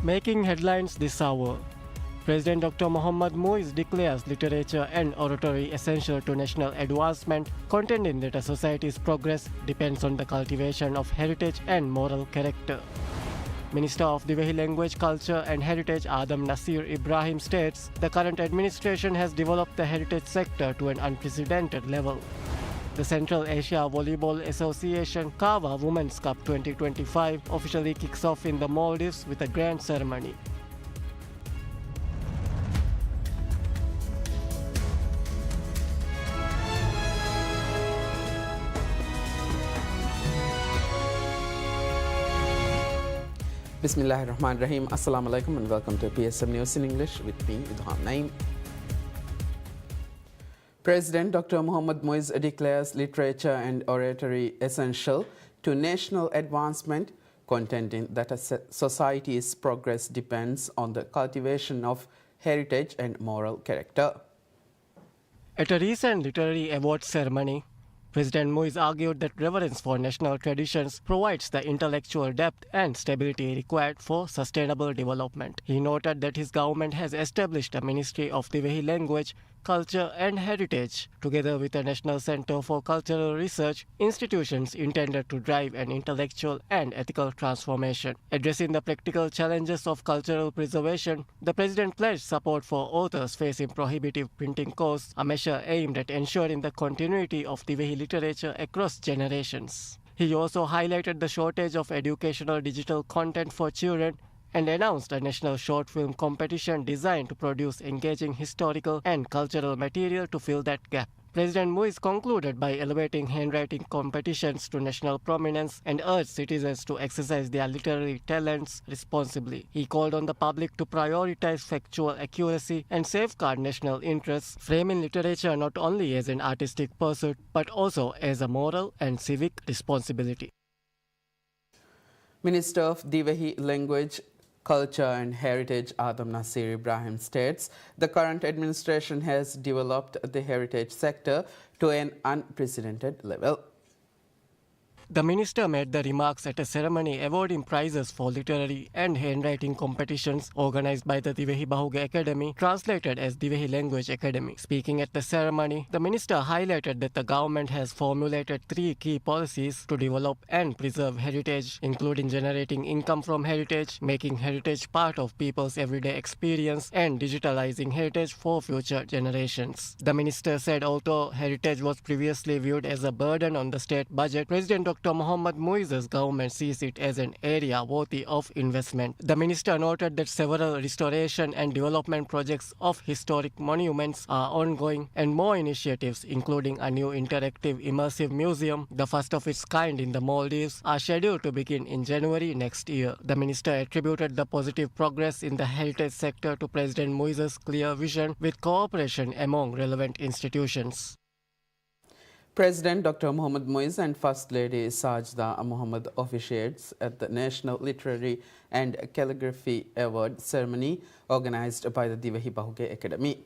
Making headlines this hour. President Dr. Mohammad Muiz declares literature and oratory essential to national advancement, contending that a society's progress depends on the cultivation of heritage and moral character. Minister of Divehi Language, Culture and Heritage Adam Nasir Ibrahim states the current administration has developed the heritage sector to an unprecedented level. The Central Asia Volleyball Association Kawa Women's Cup 2025 officially kicks off in the Maldives with a grand ceremony. Bismillahirrahmanirrahim. Assalamu alaikum and welcome to PSM News in English with me, Idham Naim. President Dr. Mohammad Muiz declares literature and oratory essential to national advancement, contending that a society's progress depends on the cultivation of heritage and moral character. At a recent literary awards ceremony, President Muiz argued that reverence for national traditions provides the intellectual depth and stability required for sustainable development. He noted that his government has established a Ministry of Divehi Language, Culture and Heritage, together with a National Center for Cultural Research, institutions intended to drive an intellectual and ethical transformation. Addressing the practical challenges of cultural preservation, the President pledged support for authors facing prohibitive printing costs, a measure aimed at ensuring the continuity of Divehi literature across generations. He also highlighted the shortage of educational digital content for children and announced a national short film competition designed to produce engaging historical and cultural material to fill that gap. President Muiz concluded by elevating handwriting competitions to national prominence and urged citizens to exercise their literary talents responsibly. He called on the public to prioritize factual accuracy and safeguard national interests, framing literature not only as an artistic pursuit but also as a moral and civic responsibility. Minister of Divehi Language, Culture and Heritage Adam Nasir Ibrahim states the current administration has developed the heritage sector to an unprecedented level. The minister made the remarks at a ceremony awarding prizes for literary and handwriting competitions organized by the Divehi Bahuge Academy, translated as Divehi Language Academy. Speaking at the ceremony, the minister highlighted that the government has formulated 3 key policies to develop and preserve heritage, including generating income from heritage, making heritage part of people's everyday experience, and digitalizing heritage for future generations. The minister said although heritage was previously viewed as a burden on the state budget, President Dr. Mohammad Muiz's government sees it as an area worthy of investment. The minister noted that several restoration and development projects of historic monuments are ongoing and more initiatives, including a new interactive immersive museum, the first of its kind in the Maldives, are scheduled to begin in January next year. The minister attributed the positive progress in the heritage sector to President Muiz's clear vision with cooperation among relevant institutions. President Dr. Mohammad Muiz and First Lady Sajda Mohammad officiates at the National Literary and Calligraphy Award ceremony organized by the Divehi Bahuge Academy.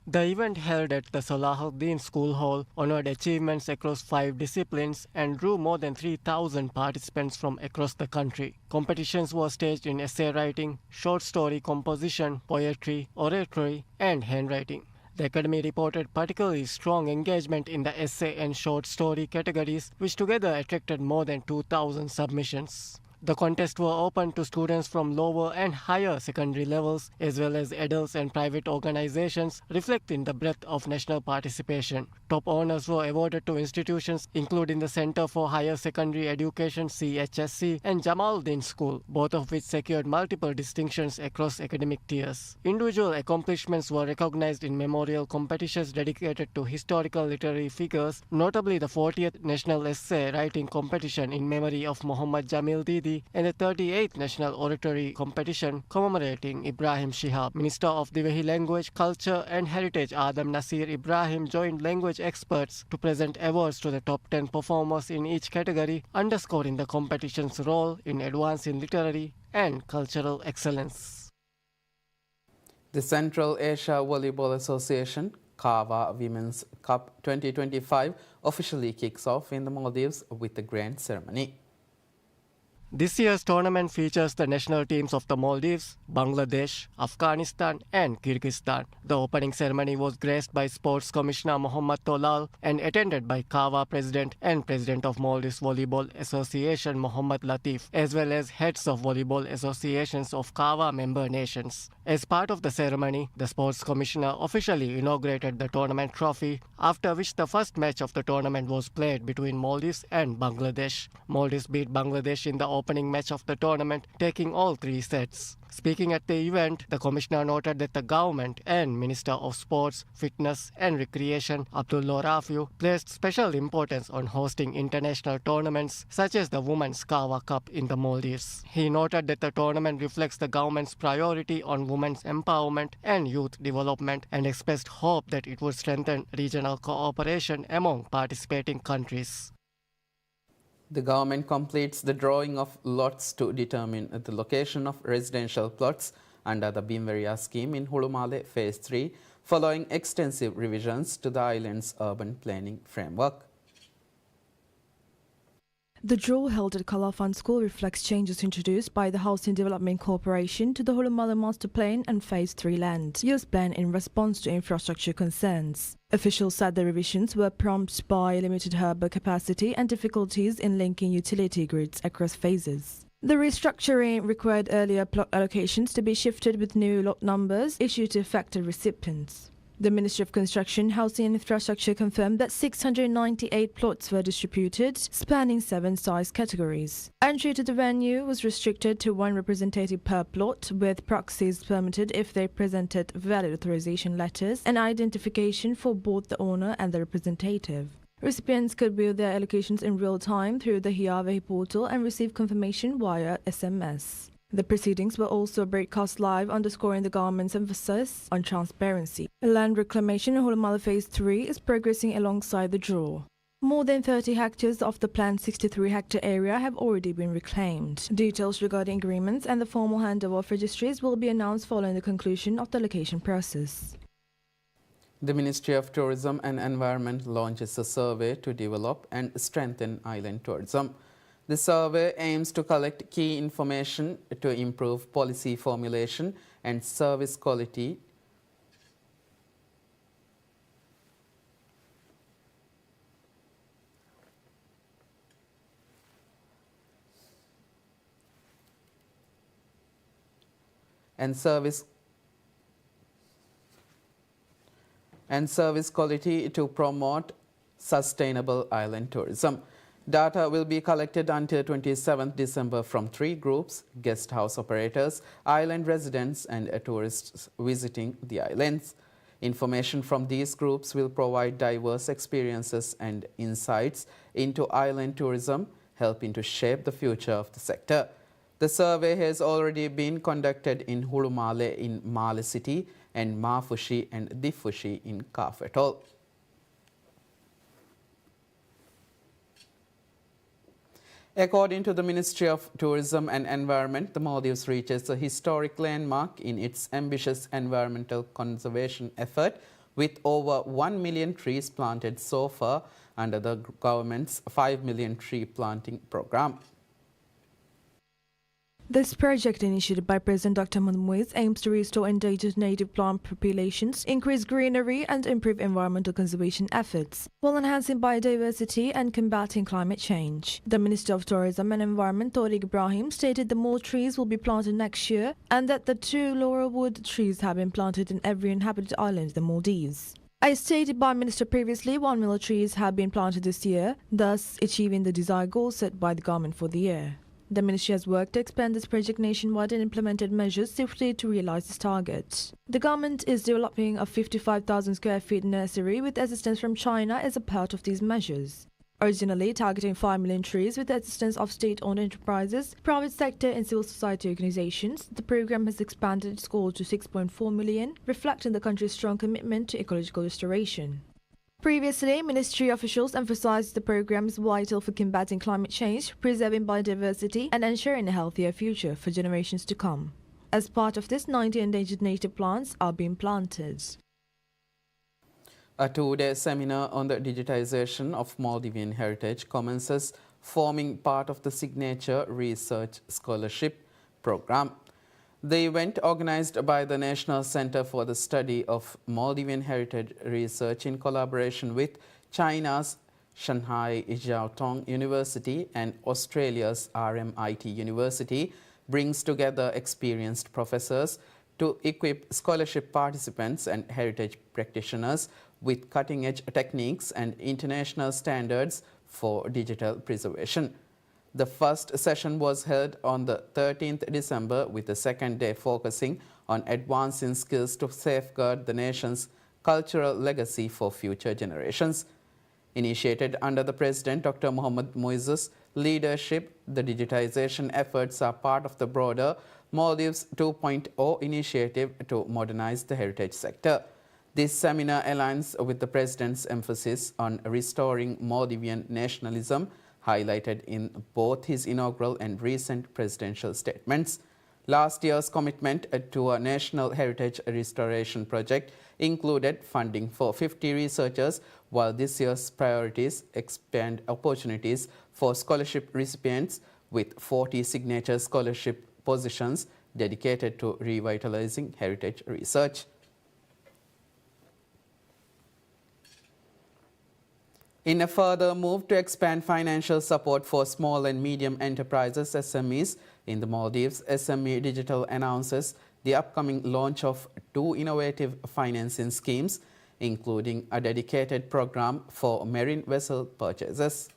The event, held at the Salahuddin School Hall, honored achievements across 5 disciplines and drew more than 3,000 participants from across the country. Competitions were staged in essay writing, short story composition, poetry, oratory, and handwriting. The Academy reported particularly strong engagement in the essay and short story categories, which together attracted more than 2,000 submissions. The contests were open to students from lower and higher secondary levels, as well as adults and private organizations, reflecting the breadth of national participation. Top honors were awarded to institutions including the Center for Higher Secondary Education (CHSC) and Jamaluddin School, both of which secured multiple distinctions across academic tiers. Individual accomplishments were recognized in memorial competitions dedicated to historical literary figures, notably the 40th National Essay Writing Competition in memory of Muhammad Jamil Didi and the 38th National Oratory Competition commemorating Ibrahim Shihab. Minister of Divehi Language, Culture and Heritage Adam Nasir Ibrahim joined language experts to present awards to the top 10 performers in each category, underscoring the competition's role in advancing literary and cultural excellence. The Central Asia Volleyball Association Kawa Women's Cup 2025 officially kicks off in the Maldives with a grand ceremony. This year's tournament features the national teams of the Maldives, Bangladesh, Afghanistan and Kyrgyzstan. The opening ceremony was graced by Sports Commissioner Mohammad Tolal and attended by KAVA President and President of Maldives Volleyball Association Mohammad Latif, as well as heads of volleyball associations of KAVA member nations. As part of the ceremony, the Sports Commissioner officially inaugurated the tournament trophy, after which the first match of the tournament was played between Maldives and Bangladesh. Maldives beat Bangladesh in the opening match of the tournament, taking all 3 sets. Speaking at the event, the Commissioner noted that the government and Minister of Sports, Fitness and Recreation, Abdullah Rafiu, placed special importance on hosting international tournaments such as the Women's KAVA Cup in the Maldives. He noted that the tournament reflects the government's priority on women's empowerment and youth development and expressed hope that it would strengthen regional cooperation among participating countries. The government completes the drawing of lots to determine the location of residential plots under the Bimveria scheme in Hulumale Phase 3, following extensive revisions to the island's urban planning framework. The draw held at Calafan School reflects changes introduced by the Housing Development Corporation to the Hulumale Master Plan and Phase 3 land use plan in response to infrastructure concerns. Officials said the revisions were prompted by limited harbour capacity and difficulties in linking utility grids across phases. The restructuring required earlier plot allocations to be shifted with new lot numbers issued to affected recipients. The Ministry of Construction, Housing and Infrastructure confirmed that 698 plots were distributed, spanning 7 size categories. Entry to the venue was restricted to 1 representative per plot, with proxies permitted if they presented valid authorization letters and identification for both the owner and the representative. Recipients could view their allocations in real time through the Hiawahi portal and receive confirmation via SMS. The proceedings were also broadcast live, underscoring the government's emphasis on transparency. Land reclamation in Hulumale Phase 3 is progressing alongside the draw. More than 30 hectares of the planned 63-hectare area have already been reclaimed. Details regarding agreements and the formal handover of registries will be announced following the conclusion of the allocation process. The Ministry of Tourism and Environment launches a survey to develop and strengthen island tourism. The survey aims to collect key information to improve policy formulation and service quality. And service quality to promote sustainable island tourism. Data will be collected until 27th December from 3 groups: guest house operators, island residents and tourists visiting the islands. Information from these groups will provide diverse experiences and insights into island tourism, helping to shape the future of the sector. The survey has already been conducted in Hulumale in Male City and Mafushi and Diffushi in Kaf Atoll. According to the Ministry of Tourism and Environment, the Maldives reaches a historic landmark in its ambitious environmental conservation effort, with over 1 million trees planted so far under the government's 5 million tree planting program. This project, initiated by President Dr. Mohammad Moise, aims to restore endangered native plant populations, increase greenery and improve environmental conservation efforts, while enhancing biodiversity and combating climate change. The Minister of Tourism and Environment, Tariq Ibrahim, stated that more trees will be planted next year and that the 2 laurelwood trees have been planted in every inhabited island in the Maldives. As stated by Minister previously, 1 million trees have been planted this year, thus achieving the desired goal set by the government for the year. The ministry has worked to expand this project nationwide and implemented measures swiftly to realize this target. The government is developing a 55,000 square feet nursery with assistance from China as a part of these measures. Originally targeting 5 million trees with the assistance of state-owned enterprises, private sector and civil society organizations, the program has expanded its goal to 6.4 million, reflecting the country's strong commitment to ecological restoration. Previously, ministry officials emphasized the program is vital for combating climate change, preserving biodiversity, and ensuring a healthier future for generations to come. As part of this, 90 endangered native plants are being planted. A 2-day seminar on the digitization of Maldivian heritage commences forming part of the Signature Research Scholarship Program. The event, organized by the National Center for the Study of Maldivian Heritage Research in collaboration with China's Shanghai Jiao Tong University and Australia's RMIT University, brings together experienced professors to equip scholarship participants and heritage practitioners with cutting-edge techniques and international standards for digital preservation. The first session was held on the 13th December, with the second day focusing on advancing skills to safeguard the nation's cultural legacy for future generations. Initiated under the President Dr. Mohammad Moises' leadership, the digitization efforts are part of the broader Maldives 2.0 initiative to modernize the heritage sector. This seminar aligns with the President's emphasis on restoring Maldivian nationalism, highlighted in both his inaugural and recent presidential statements. Last year's commitment to a national heritage restoration project included funding for 50 researchers, while this year's priorities expand opportunities for scholarship recipients with 40 signature scholarship positions dedicated to revitalizing heritage research. In a further move to expand financial support for small and medium enterprises (SMEs) in the Maldives, SME Digital announces the upcoming launch of 2 innovative financing schemes, including a dedicated program for marine vessel purchases.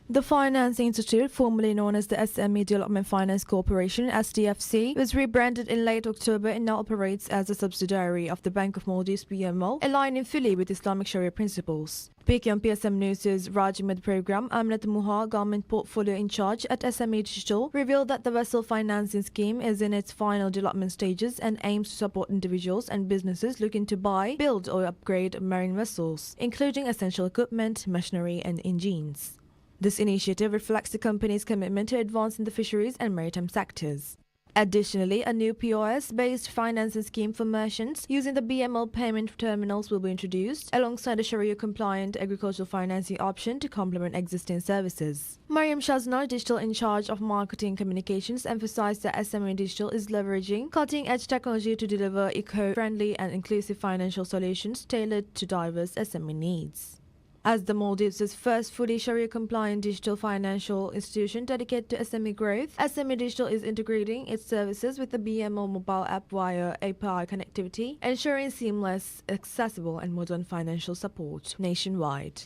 The Finance Institute, formerly known as the SME Development Finance Corporation (SDFC), was rebranded in late October and now operates as a subsidiary of the Bank of Maldives (BMO), aligning fully with Islamic Sharia principles. Speaking on PSM News' Rajimad program, Aminat Muha, government portfolio in charge at SME Digital, revealed that the vessel financing scheme is in its final development stages and aims to support individuals and businesses looking to buy, build or upgrade marine vessels, including essential equipment, machinery and engines. This initiative reflects the company's commitment to advancing the fisheries and maritime sectors. Additionally, a new POS-based financing scheme for merchants using the BMO payment terminals will be introduced, alongside a Sharia-compliant agricultural financing option to complement existing services. Mariam Shaznar, digital in charge of marketing communications, emphasized that SME Digital is leveraging cutting-edge technology to deliver eco-friendly and inclusive financial solutions tailored to diverse SME needs. As the Maldives' first fully Sharia-compliant digital financial institution dedicated to SME growth, SME Digital is integrating its services with the BMO mobile app via API connectivity, ensuring seamless, accessible and modern financial support nationwide.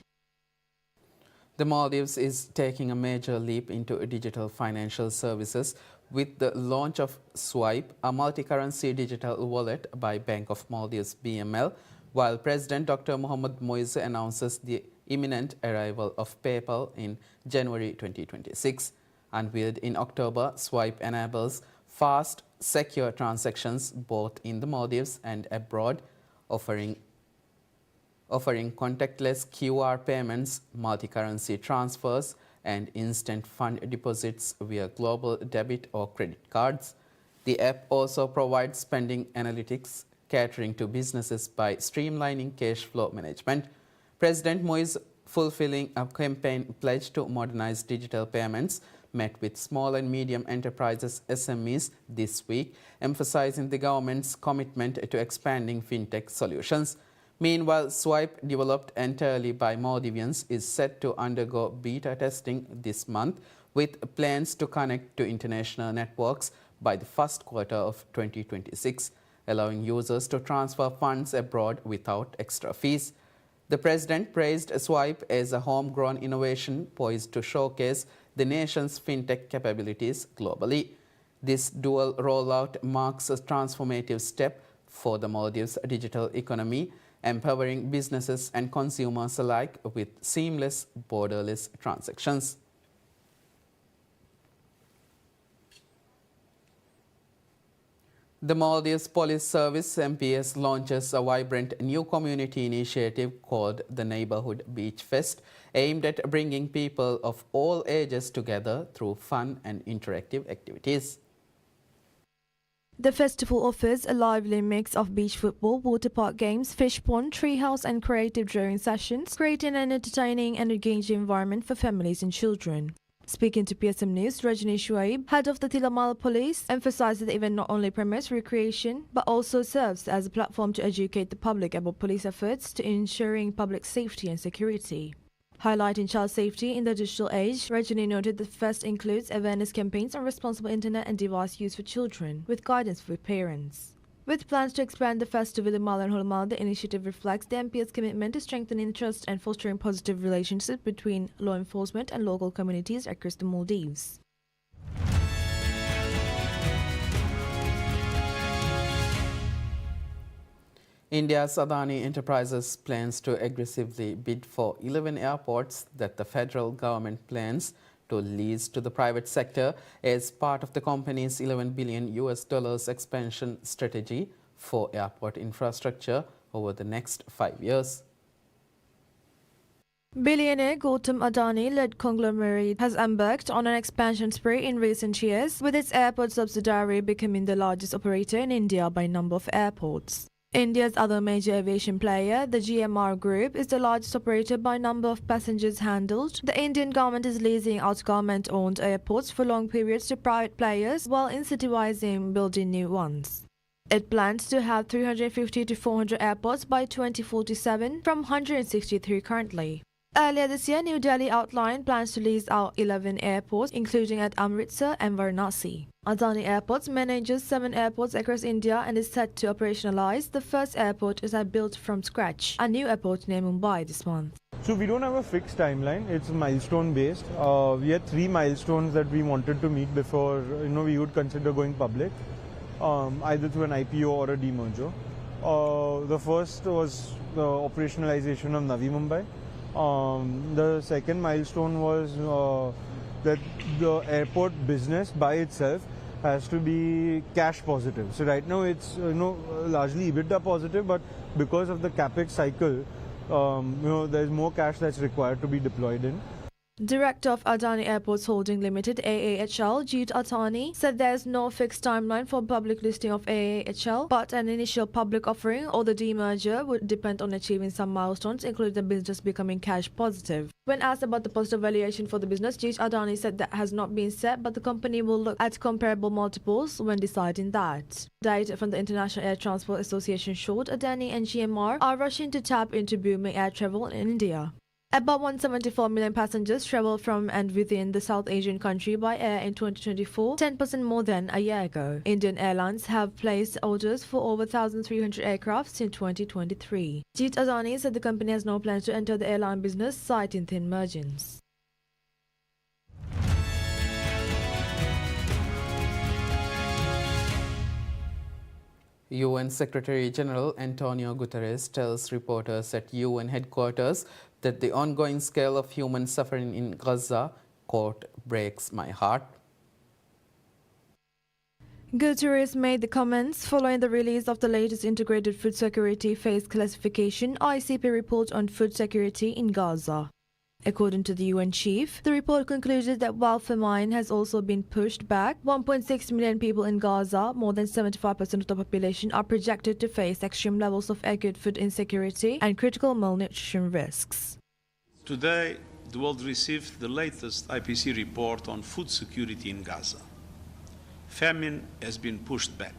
The Maldives is taking a major leap into digital financial services with the launch of Swipe, a multi-currency digital wallet by Bank of Maldives (BML), while President Dr. Mohammad Moises announces the imminent arrival of PayPal in January 2026. Unveiled in October, Swipe enables fast, secure transactions both in the Maldives and abroad, offering contactless QR payments, multi-currency transfers, and instant fund deposits via global debit or credit cards. The app also provides spending analytics, catering to businesses by streamlining cash flow management. President Moises, fulfilling a campaign pledge to modernize digital payments, met with small and medium enterprises (SMEs) this week, emphasizing the government's commitment to expanding fintech solutions. Meanwhile, Swipe, developed entirely by Maldivians, is set to undergo beta testing this month, with plans to connect to international networks by the first quarter of 2026. Allowing users to transfer funds abroad without extra fees. The President praised Swipe as a homegrown innovation poised to showcase the nation's fintech capabilities globally. This dual rollout marks a transformative step for the Maldives' digital economy, empowering businesses and consumers alike with seamless, borderless transactions. The Maldives Police Service (MPS) launches a vibrant new community initiative called the Neighborhood Beach Fest, aimed at bringing people of all ages together through fun and interactive activities. The festival offers a lively mix of beach football, water park games, fish pond, treehouse and creative drawing sessions, creating an entertaining and engaging environment for families and children. Speaking to PSM News, Rajni Shuaib, head of the Tilamal Police, emphasized that the event not only promotes recreation but also serves as a platform to educate the public about police efforts to ensuring public safety and security. Highlighting child safety in the digital age, Rajani noted the fest includes awareness campaigns on responsible internet and device use for children, with guidance for parents. With plans to expand the fest to Villimal and Holmal, the initiative reflects the MP's commitment to strengthening trust and fostering positive relationships between law enforcement and local communities across the Maldives. India's Adani Enterprises plans to aggressively bid for 11 airports that the federal government plans to lease to the private sector as part of the company's $11 billion expansion strategy for airport infrastructure over the next 5 years. Billionaire Gautam Adani-led conglomerate has embarked on an expansion spree in recent years, with its airport subsidiary becoming the largest operator in India by number of airports. India's other major aviation player, the GMR Group, is the largest operator by number of passengers handled. The Indian government is leasing out government-owned airports for long periods to private players while incentivizing building new ones. It plans to have 350 to 400 airports by 2047 from 163 currently. Earlier this year, New Delhi outlined plans to lease out 11 airports, including at Amritsar and Varanasi. Adani Airports manages 7 airports across India and is set to operationalize the first airport is built from scratch, a new airport near Mumbai this month. So we don't have a fixed timeline, it's milestone based. We had 3 milestones that we wanted to meet before we would consider going public, either through an IPO or a demerger. The first was the operationalization of Navi Mumbai. The second milestone was that the airport business by itself has to be cash positive. So right now it's largely EBITDA positive, but because of the capex cycle, there's more cash that's required to be deployed in. Director of Adani Airports Holding Limited AAHL, Jeet Atani, said there is no fixed timeline for public listing of AAHL, but an initial public offering or the demerger would depend on achieving some milestones, including the business becoming cash positive. When asked about the positive valuation for the business, Jeet Adani said that has not been set, but the company will look at comparable multiples when deciding that. Data from the International Air Transport Association showed Adani and GMR are rushing to tap into booming air travel in India. About 174 million passengers travel from and within the South Asian country by air in 2024, 10% more than a year ago. Indian Airlines have placed orders for over 1,300 aircraft since 2023. Jeet Adani said the company has no plans to enter the airline business, citing thin margins. UN Secretary-General Antonio Guterres tells reporters at UN headquarters that the ongoing scale of human suffering in Gaza, quote, breaks my heart. Guterres made the comments following the release of the latest Integrated Food Security Phase Classification ICP report on food security in Gaza. According to the UN chief, the report concluded that while famine has also been pushed back, 1.6 million people in Gaza, more than 75% of the population, are projected to face extreme levels of acute food insecurity and critical malnutrition risks. Today, the world received the latest IPC report on food security in Gaza. Famine has been pushed back.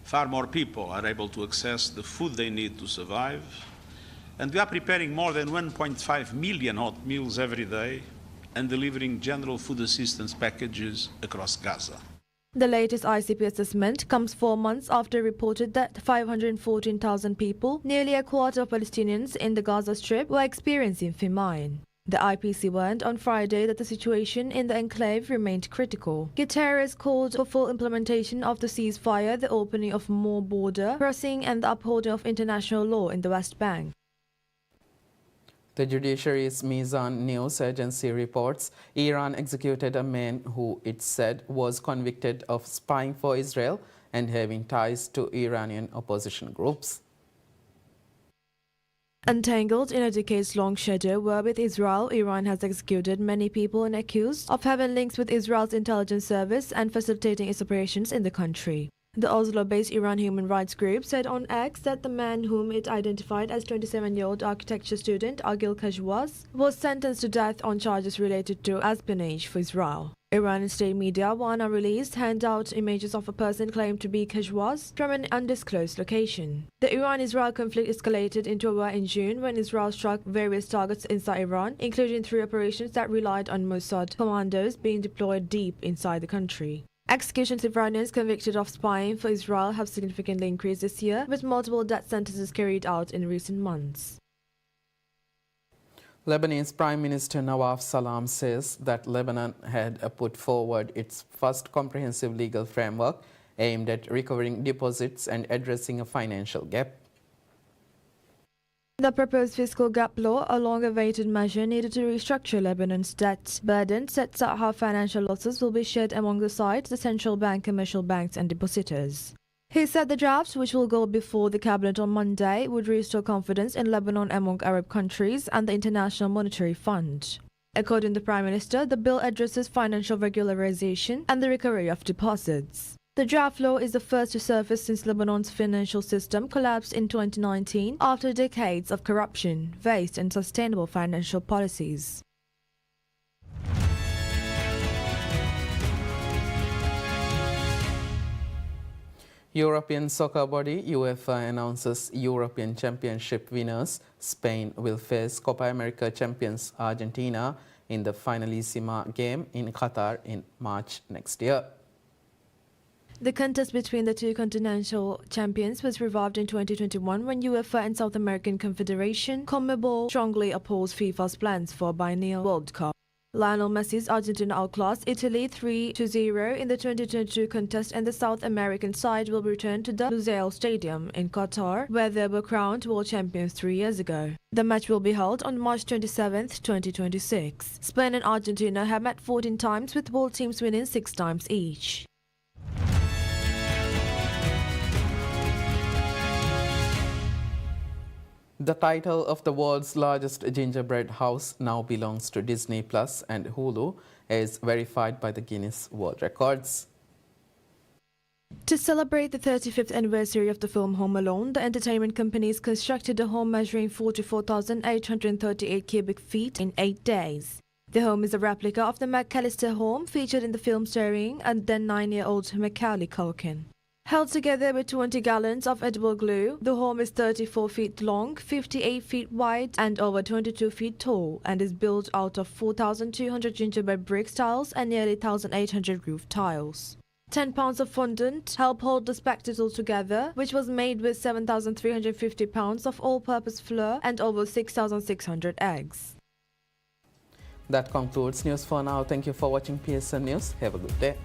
Far more people are able to access the food they need to survive, and we are preparing more than 1.5 million hot meals every day and delivering general food assistance packages across Gaza. The latest ICP assessment comes 4 months after it reported that 514,000 people, nearly a quarter of Palestinians in the Gaza Strip, were experiencing famine. The IPC warned on Friday that the situation in the enclave remained critical. Guterres called for full implementation of the ceasefire, the opening of more border crossing, and the upholding of international law in the West Bank. The judiciary's Mizan news agency reports Iran executed a man who it said was convicted of spying for Israel and having ties to Iranian opposition groups. Entangled in a decades-long shadow war with Israel, Iran has executed many people and accused of having links with Israel's intelligence service and facilitating its operations in the country. The Oslo-based Iran human rights group said on X that the man whom it identified as 27-year-old architecture student Agil Khashwaz was sentenced to death on charges related to espionage for Israel. Iranian state media, one unreleased, hand out images of a person claimed to be Khashwaz from an undisclosed location. The Iran-Israel conflict escalated into a war in June when Israel struck various targets inside Iran, including 3 operations that relied on Mossad commandos being deployed deep inside the country. Executions of Iranians convicted of spying for Israel have significantly increased this year, with multiple death sentences carried out in recent months. Lebanese Prime Minister Nawaf Salam says that Lebanon had put forward its first comprehensive legal framework aimed at recovering deposits and addressing a financial gap. The proposed fiscal gap law, a long-awaited measure needed to restructure Lebanon's debt burden, sets out how financial losses will be shared among the sides, the central bank, commercial banks and depositors. He said the draft, which will go before the cabinet on Monday, would restore confidence in Lebanon among Arab countries and the International Monetary Fund. According to the Prime Minister, the bill addresses financial regularization and the recovery of deposits. The draft law is the first to surface since Lebanon's financial system collapsed in 2019 after decades of corruption, waste and unsustainable financial policies. European soccer body UEFA announces European Championship winners. Spain will face Copa America champions Argentina in the Finalissima game in Qatar in March next year. The contest between the two continental champions was revived in 2021 when UEFA and South American Confederation CONMEBOL strongly opposed FIFA's plans for a biennial World Cup. Lionel Messi's Argentina outclassed Italy 3-0 in the 2022 contest, and the South American side will return to the Lusail Stadium in Qatar, where they were crowned world champions 3 years ago. The match will be held on March 27, 2026. Spain and Argentina have met 14 times, with both teams winning 6 times each. The title of the world's largest gingerbread house now belongs to Disney Plus and Hulu, as verified by the Guinness World Records. To celebrate the 35th anniversary of the film Home Alone, the entertainment companies constructed a home measuring 44,838 cubic feet in 8 days. The home is a replica of the McAllister home featured in the film starring and then 9-year-old Macaulay Culkin. Held together with 20 gallons of edible glue, the home is 34 feet long, 58 feet wide, and over 22 feet tall, and is built out of 4,200 gingerbread brick tiles and nearly 1,800 roof tiles. 10 pounds of fondant help hold the spectacle together, which was made with 7,350 pounds of all-purpose flour and over 6,600 eggs. That concludes news for now. Thank you for watching PSN News. Have a good day.